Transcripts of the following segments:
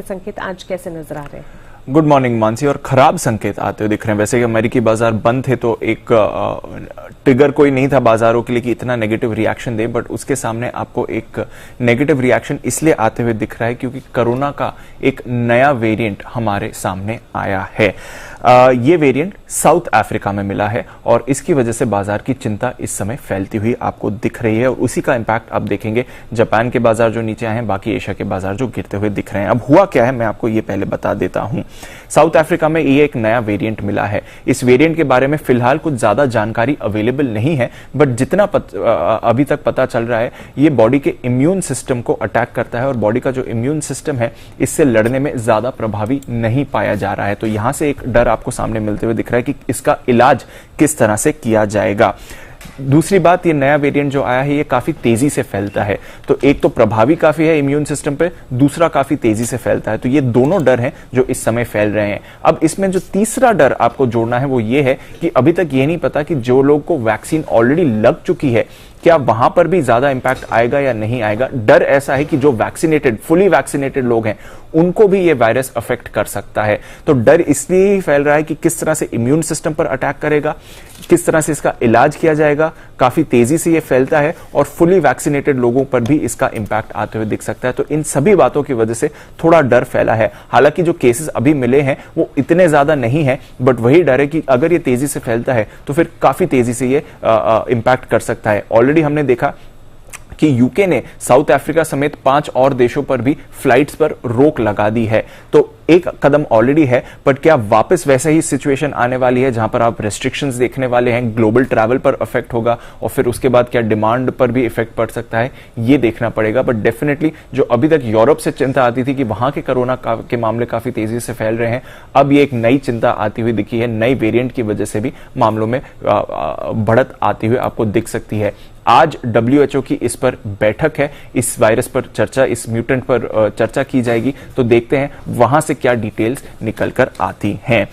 के संकेत आज कैसे नजर आ रहे हैं? Good morning Mansi. और खराब संकेत आते हुए दिख रहे हैं। वैसे कि अमेरिकी बाजार बंद थे तो एक ट्रिगर कोई नहीं था बाजारों के लिए कि इतना नेगेटिव रिएक्शन दे, बट उसके सामने आपको एक नेगेटिव रिएक्शन इसलिए आते हुए दिख रहा है क्योंकि कोरोना का एक नया वेरिएंट हमारे सामने आया है। ये वेरिएंट साउथ अफ्रीका में मिला है और इसकी वजह से बाजार की चिंता इस समय फैलती हुई आपको दिख रही है और उसी का इंपैक्ट आप देखेंगे जापान के बाजार जो नीचे आए हैं, बाकी एशिया के बाजार जो गिरते हुए दिख रहे हैं। अब हुआ क्या है मैं आपको ये पहले बता देता हूं। साउथ अफ्रीका में ये एक नया वेरिएंट मिला है। इस वेरिएंट के बारे में फिलहाल कुछ ज्यादा जानकारी अवेलेबल नहीं है, बट जितना अभी तक पता चल रहा है ये बॉडी के इम्यून सिस्टम को अटैक करता है और बॉडी का जो इम्यून सिस्टम है इससे लड़ने में ज्यादा प्रभावी नहीं पाया जा रहा है। तो यहां से एक डर आपको सामने मिलते हुए दिख रहा है कि इसका इलाज किस तरह से किया जाएगा। दूसरी बात, ये नया वेरिएंट जो आया है ये काफी तेजी से फैलता है। तो एक तो प्रभावी काफी है इम्यून सिस्टम पे, दूसरा काफी तेजी से फैलता है। तो ये दोनों डर हैं जो इस समय फैल रहे हैं। अब इसमें जो तीसरा डर आपको जोड़ना है वो ये है कि अभी तक ये नहीं पता कि जो लोग को वैक्सीन ऑलरेडी लग चुकी है क्या वहां पर भी ज्यादा इंपैक्ट आएगा या नहीं आएगा। डर ऐसा है कि जो वैक्सीनेटेड, फुली वैक्सीनेटेड लोग हैं उनको भी ये वायरस अफेक्ट कर सकता है। तो डर इसलिए ही फैल रहा है कि किस तरह से इम्यून सिस्टम पर अटैक करेगा, किस तरह से इसका इलाज किया जाएगा। काफी तेजी से ये फैलता है और फुली वैक्सीनेटेड लोगों पर भी इसका इंपैक्ट आते हुए दिख सकता है। तो इन सभी बातों की वजह से थोड़ा डर फैला है। हालांकि जो केसेस अभी मिले हैं वो इतने ज्यादा नहीं है, बट वही डर है कि अगर ये तेजी से फैलता है तो फिर काफी तेजी से ये इंपैक्ट कर सकता है। ऑलरेडी हमने देखा कि यूके ने साउथ अफ्रीका समेत 5 और देशों पर भी फ्लाइट्स पर रोक लगा दी है। तो एक कदम ऑलरेडी है, बट क्या वापस वैसे ही सिचुएशन आने वाली है जहां पर आप रेस्ट्रिक्शंस देखने वाले हैं, ग्लोबल ट्रैवल पर इफेक्ट होगा और फिर उसके बाद क्या डिमांड पर भी इफेक्ट पड़ सकता है, ये देखना पड़ेगा। बट डेफिनेटली जो अभी तक यूरोप से चिंता आती थी कि वहां के कोरोना के मामले काफी तेजी से फैल रहे हैं, अब ये एक नई चिंता आती हुई दिखी है। नई वेरिएंट की वजह से भी मामलों में बढ़त आती हुई आपको दिख सकती है। आज WHO की इस पर बैठक है, इस वायरस पर चर्चा, इस म्यूटेंट पर चर्चा की जाएगी। तो देखते हैं वहां से क्या डिटेल्स निकल कर आती हैं।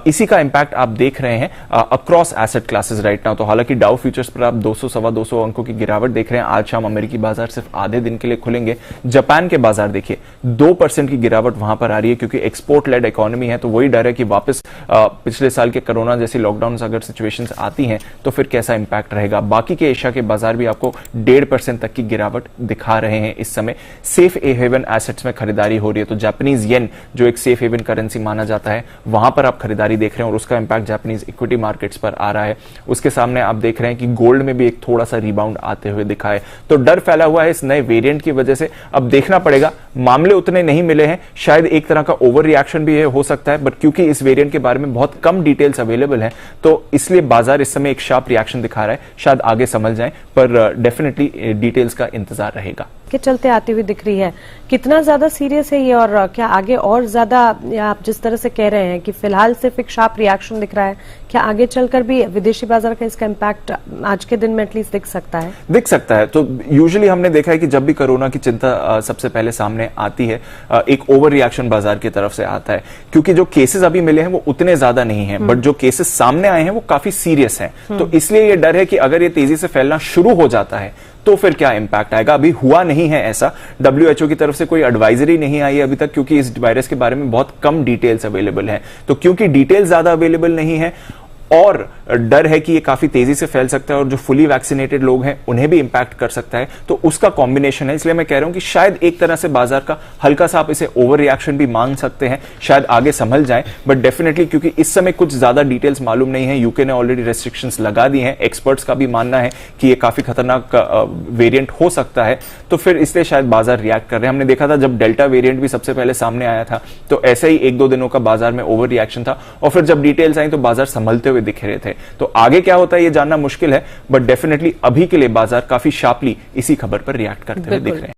इसी का इंपैक्ट आप देख रहे हैं across asset classes right now. तो हालांकि डाउ फ्यूचर्स पर आप 200-225 अंकों की गिरावट देख रहे हैं। आज शाम अमेरिकी बाजार सिर्फ आधे दिन के लिए खुलेंगे। जापान के बाजार देखिए 2% की गिरावट वहां पर आ रही है क्योंकि एक्सपोर्ट लेड इकोनॉमी है। तो वही डर है कि वापस पिछले साल के कोरोना जैसी लॉकडाउन अगर सिचुएशन आती हैं तो फिर कैसा इंपैक्ट रहेगा। बाकी के एशिया के बाजार भी आपको 1.5% तक की गिरावट दिखा रहे हैं। इस समय सेफ हेवन एसेट्स में खरीदारी हो रही है। तो जापानीज येन जो एक सेफ हेवन करेंसी माना जाता है वहां पर आप खरीदारी देख रहे हैं और उसका इंपैक्ट जापानीज इक्विटी मार्केट्स पर आ रहा है। उसके सामने आप देख रहे हैं कि गोल्ड में भी एक थोड़ा सा रिबाउंड आते हुए दिखा है। तो डर फैला हुआ है इस नए वेरिएंट की वजह से। अब देखना पड़ेगा, मामले उतने नहीं मिले हैं, शायद एक तरह का ओवर रिएक्शन भी हो सकता है, बट क्योंकि इस वेरिएंट के बारे में बहुत कम डिटेल्स अवेलेबल है तो इसलिए बाजार इस समय एक शार्प रिएक्शन दिखा रहा है। शायद आगे समझ जाए, पर डेफिनेटली डिटेल्स का इंतजार रहेगा। के चलते आती हुई दिख रही है, कितना ज्यादा सीरियस है ये और क्या आगे और ज्यादा, आप जिस तरह से कह रहे हैं कि फिलहाल सिर्फ एक शार्प रिएक्शन दिख रहा है, क्या आगे चलकर भी विदेशी बाजार का इसका इंपैक्ट आज के दिन में एटलीस्ट दिख सकता है? दिख सकता है। तो यूजुअली हमने देखा है कि जब भी कोरोना की चिंता सबसे पहले सामने आती है एक ओवर रिएक्शन बाजार की तरफ से आता है क्योंकि जो केसेस अभी मिले हैं वो उतने ज्यादा नहीं है, बट जो केसेस सामने आए हैं वो काफी सीरियस हैं। तो इसलिए ये डर है कि अगर ये तेजी से फैलना शुरू हो जाता है तो फिर क्या इंपैक्ट आएगा। अभी हुआ नहीं है ऐसा, WHO की तरफ से कोई एडवाइजरी नहीं आई है अभी तक क्योंकि इस वायरस के बारे में बहुत कम डिटेल्स अवेलेबल हैं। तो क्योंकि डिटेल्स ज्यादा अवेलेबल नहीं है और डर है कि ये काफी तेजी से फैल सकता है और जो फुली वैक्सीनेटेड लोग हैं उन्हें भी इंपैक्ट कर सकता है, तो उसका कॉम्बिनेशन है। इसलिए मैं कह रहा हूं कि शायद एक तरह से बाजार का हल्का सा आप इसे ओवर रिएक्शन भी मान सकते हैं, शायद आगे संभल जाए। बट डेफिनेटली क्योंकि इस समय कुछ ज्यादा डिटेल्स मालूम नहीं है, यूके ने ऑलरेडी रेस्ट्रिक्शंस लगा दी हैं, एक्सपर्ट्स का भी मानना है कि ये काफी खतरनाक वेरिएंट हो सकता है, तो फिर इसलिए शायद बाजार रिएक्ट कर रहे हैं। हमने देखा था जब डेल्टा वेरिएंट भी सबसे पहले सामने आया था तो ऐसे ही 1-2 दिनों का बाजार में ओवर रिएक्शन था और फिर जब डिटेल्स आई तो बाजार संभलते हुए दिख रहे थे। तो आगे क्या होता है ये जानना मुश्किल है, बट डेफिनेटली अभी के लिए बाजार काफी शार्पली इसी खबर पर रिएक्ट करते हुए दिख रहे हैं।